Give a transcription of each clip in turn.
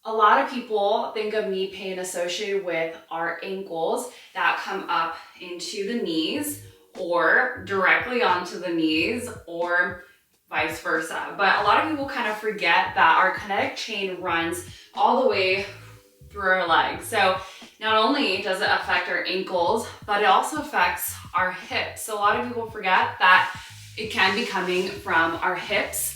A lot of people think of knee pain associated with our ankles that come up into the knees or directly onto the knees or vice versa. But a lot of people kind of forget that our kinetic chain runs all the way through our legs. So not only does it affect our ankles, but it also affects our hips. So a lot of people forget that it can be coming from our hips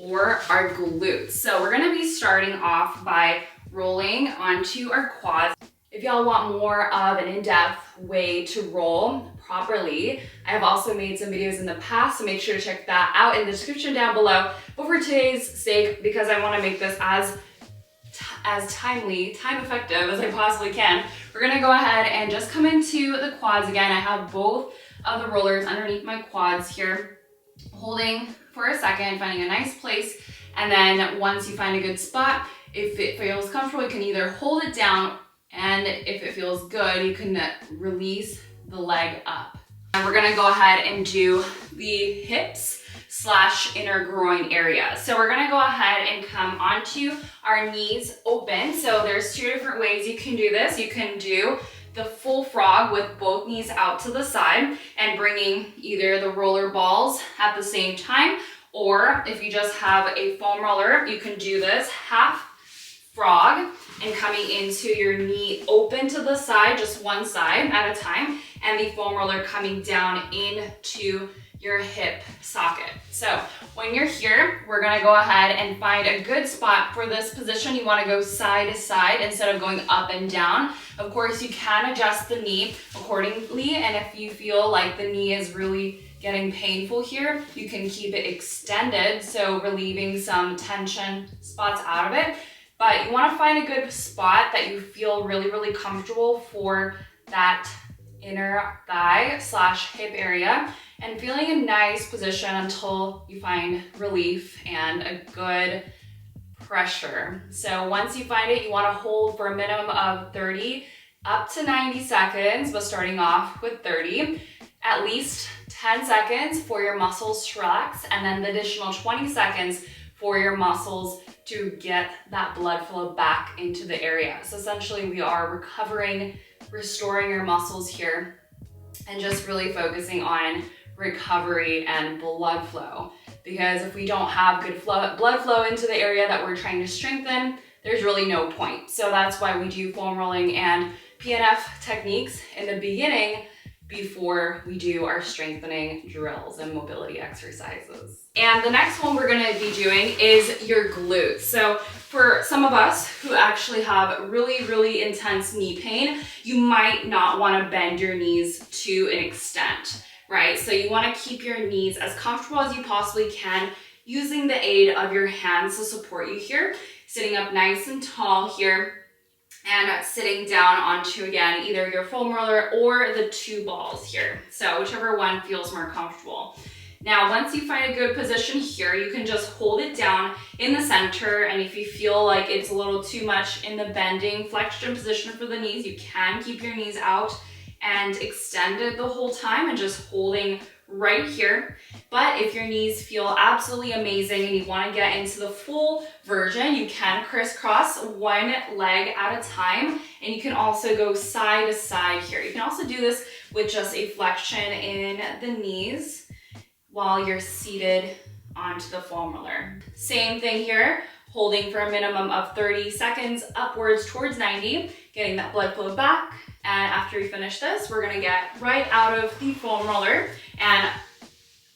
or our glutes. So we're gonna be starting off by rolling onto our quads. If y'all want more of an in-depth way to roll properly, I have also made some videos in the past, so make sure to check that out in the description down below. But for today's sake, because I wanna make this as timely, time effective as I possibly can, we're gonna go ahead and just come into the quads again. I have both of the rollers underneath my quads here, holding for a second, finding a nice place, and then once you find a good spot, if it feels comfortable, you can either hold it down, and if it feels good, you can release the leg up. And we're gonna go ahead and do the hips / inner groin area. So we're gonna go ahead and come onto our knees open. So there's two different ways you can do this. You can do the full frog with both knees out to the side and bringing either the roller balls at the same time, or if you just have a foam roller, you can do this half frog and coming into your knee open to the side, just one side at a time, and the foam roller coming down into your hip socket. So when you're here, we're gonna go ahead and find a good spot for this position. You wanna go side to side instead of going up and down. Of course, you can adjust the knee accordingly, and if you feel like the knee is really getting painful here, you can keep it extended, so relieving some tension spots out of it. But you wanna find a good spot that you feel really, really comfortable for that inner thigh / hip area, and feeling a nice position until you find relief and a good pressure. So once you find it, you wanna hold for a minimum of 30 up to 90 seconds, but starting off with 30, at least 10 seconds for your muscles to relax, and then the additional 20 seconds for your muscles to get that blood flow back into the area. So essentially we are recovering, restoring your muscles here, and just really focusing on recovery and blood flow. Because if we don't have good blood flow into the area that we're trying to strengthen, there's really no point. So that's why we do foam rolling and PNF techniques in the beginning before we do our strengthening drills and mobility exercises. And the next one we're gonna be doing is your glutes. So for some of us who actually have really, really intense knee pain, you might not wanna bend your knees to an extent, right? So you wanna keep your knees as comfortable as you possibly can, using the aid of your hands to support you here, sitting up nice and tall here, and sitting down onto, again, either your foam roller or the two balls here. So whichever one feels more comfortable. Now, once you find a good position here, you can just hold it down in the center, and if you feel like it's a little too much in the bending flexion position for the knees, you can keep your knees out and extended the whole time and just holding right here. But if your knees feel absolutely amazing and you want to get into the full version, you can crisscross one leg at a time, and you can also go side to side here. You can also do this with just a flexion in the knees while you're seated onto the foam roller. Same thing here, holding for a minimum of 30 seconds upwards towards 90, getting that blood flow back. And after we finish this, we're gonna get right out of the foam roller. And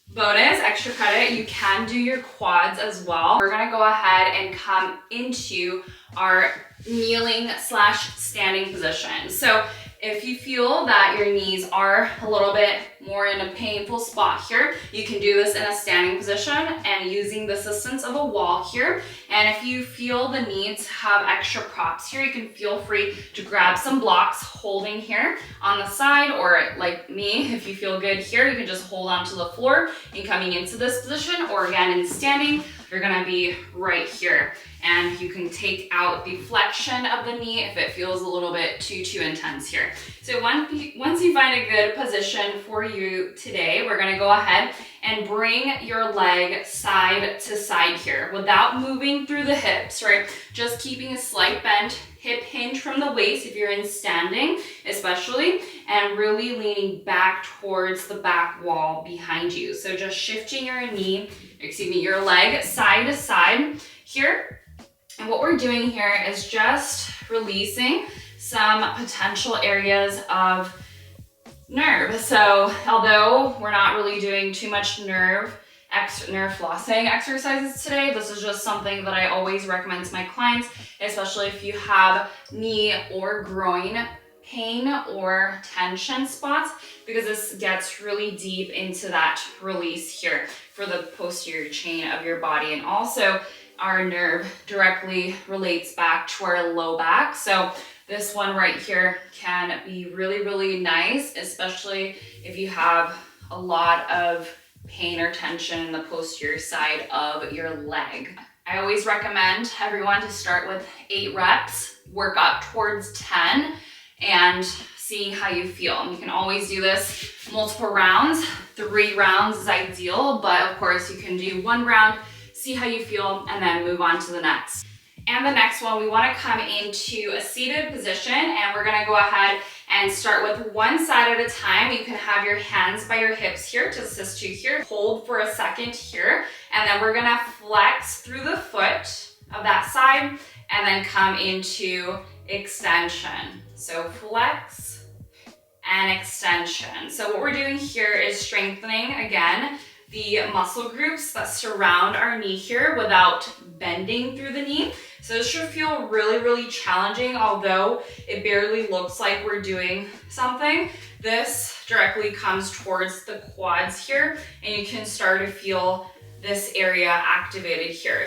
bonus, extra credit, you can do your quads as well. We're gonna go ahead and come into our kneeling / standing position. So if you feel that your knees are a little bit more in a painful spot here, you can do this in a standing position and using the assistance of a wall here. And if you feel the need to have extra props here, you can feel free to grab some blocks holding here on the side, or like me, if you feel good here, you can just hold onto the floor and coming into this position, or again in standing, you're gonna be right here. And you can take out the flexion of the knee if it feels a little bit too intense here. So once you find a good position for you today, we're gonna go ahead and bring your leg side to side here without moving through the hips, right? Just keeping a slight bend, hip hinge from the waist if you're in standing especially, and really leaning back towards the back wall behind you. So just shifting your your leg side to side here. And what we're doing here is just releasing some potential areas of nerve. So although we're not really doing too much nerve flossing exercises today, this is just something that I always recommend to my clients, especially if you have knee or groin pain or tension spots, because this gets really deep into that release here for the posterior chain of your body. And also our nerve directly relates back to our low back. So this one right here can be really nice, especially if you have a lot of pain or tension in the posterior side of your leg. I always recommend everyone to start with 8 reps, work up towards 10, and see how you feel. You can always do this multiple rounds. 3 rounds is ideal, but of course you can do 1 round, see how you feel, and then move on to the next. And the next one, we want to come into a seated position, and we're going to go ahead and start with one side at a time. You can have your hands by your hips here to assist you here. Hold for a second here, and then we're going to flex through the foot of that side and then come into extension. So flex and extension. So what we're doing here is strengthening, again, the muscle groups that surround our knee here without bending through the knee. So this should feel really challenging, although it barely looks like we're doing something. This directly comes towards the quads here, and you can start to feel this area activated here.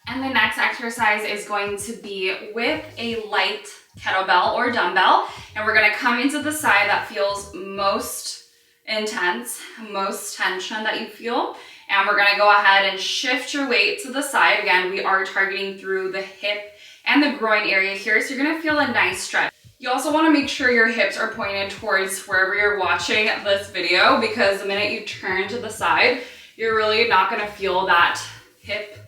And the next exercise is going to be with a light kettlebell or dumbbell, and we're gonna come into the side that feels most intense, most tension that you feel. And we're gonna go ahead and shift your weight to the side. Again, we are targeting through the hip and the groin area here, so you're gonna feel a nice stretch. You also wanna make sure your hips are pointed towards wherever you're watching this video, because the minute you turn to the side, you're really not gonna feel that hip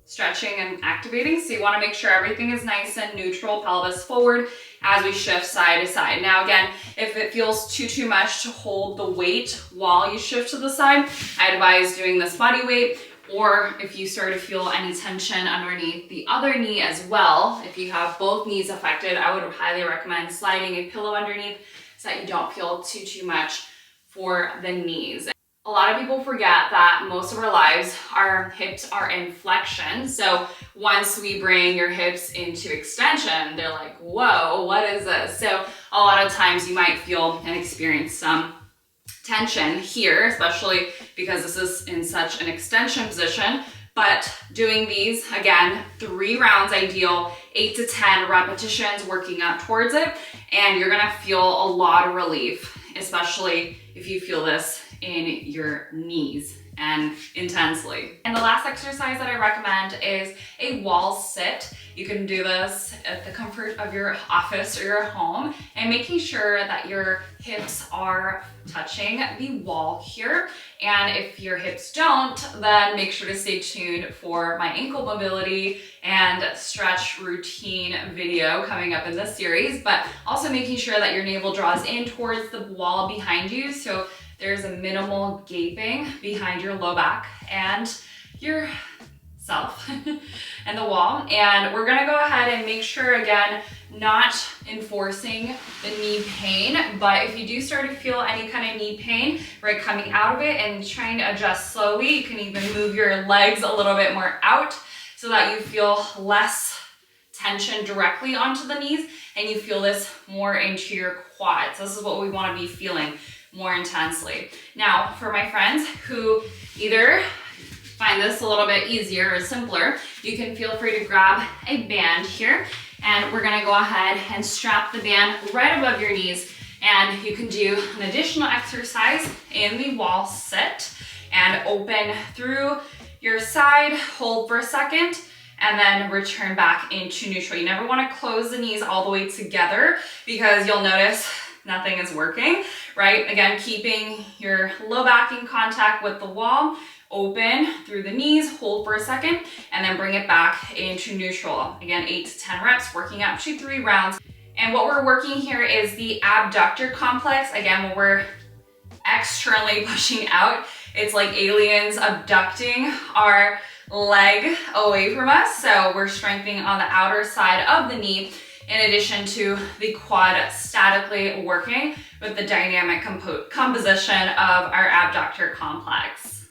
stretching and activating. So you wanna make sure everything is nice and neutral, pelvis forward, as we shift side to side. Now again, if it feels too much to hold the weight while you shift to the side, I advise doing this body weight, or if you start to feel any tension underneath the other knee as well, if you have both knees affected, I would highly recommend sliding a pillow underneath so that you don't feel too much for the knees. A lot of people forget that most of our lives, our hips are in flexion. So once we bring your hips into extension, they're like, whoa, what is this? So a lot of times you might feel and experience some tension here, especially because this is in such an extension position. But doing these, again, 3 rounds ideal, 8 to 10 repetitions, working up towards it, and you're gonna feel a lot of relief, especially if you feel this in your knees and intensely. And the last exercise that I recommend is a wall sit. You can do this at the comfort of your office or your home, and making sure that your hips are touching the wall here. And if your hips don't, then make sure to stay tuned for my ankle mobility and stretch routine video coming up in this series, but also making sure that your navel draws in towards the wall behind you, so there's a minimal gaping behind your low back and yourself and the wall. And we're gonna go ahead and make sure, again, not enforcing the knee pain, but if you do start to feel any kind of knee pain, right, coming out of it and trying to adjust slowly, you can even move your legs a little bit more out so that you feel less tension directly onto the knees and you feel this more into your quads. This is what we want to be feeling more intensely. Now, for my friends who either find this a little bit easier or simpler, you can feel free to grab a band here, and we're gonna go ahead and strap the band right above your knees, and you can do an additional exercise in the wall sit and open through your side, hold for a second, and then return back into neutral. You never want to close the knees all the way together because you'll notice nothing is working, right? Again, keeping your low back in contact with the wall, open through the knees, hold for a second, and then bring it back into neutral. Again, 8 to 10 reps, working up to 3 rounds. And what we're working here is the abductor complex. Again, when we're externally pushing out, it's like aliens abducting our leg away from us. So we're strengthening on the outer side of the knee in addition to the quad statically working with the dynamic composition of our abductor complex.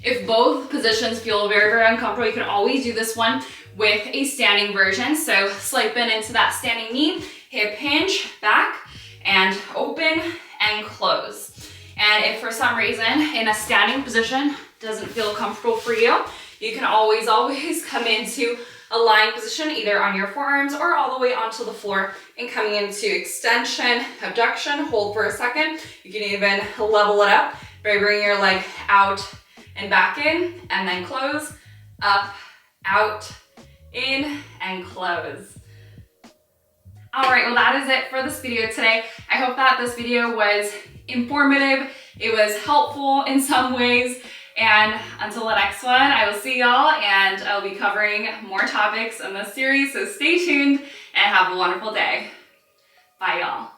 If both positions feel very, very uncomfortable, you can always do this one with a standing version. So slip in into that standing knee, hip hinge, back, and open and close. And if for some reason in a standing position doesn't feel comfortable for you, you can always come into a lying position, either on your forearms or all the way onto the floor and coming into extension, abduction, hold for a second. You can even level it up by bringing your leg out and back in, and then close, up, out, in, and close. All right, well, that is it for this video today. I hope that this video was informative, it was helpful in some ways, and until the next one, I will see y'all, and I'll be covering more topics in this series, so stay tuned and have a wonderful day. Bye, y'all.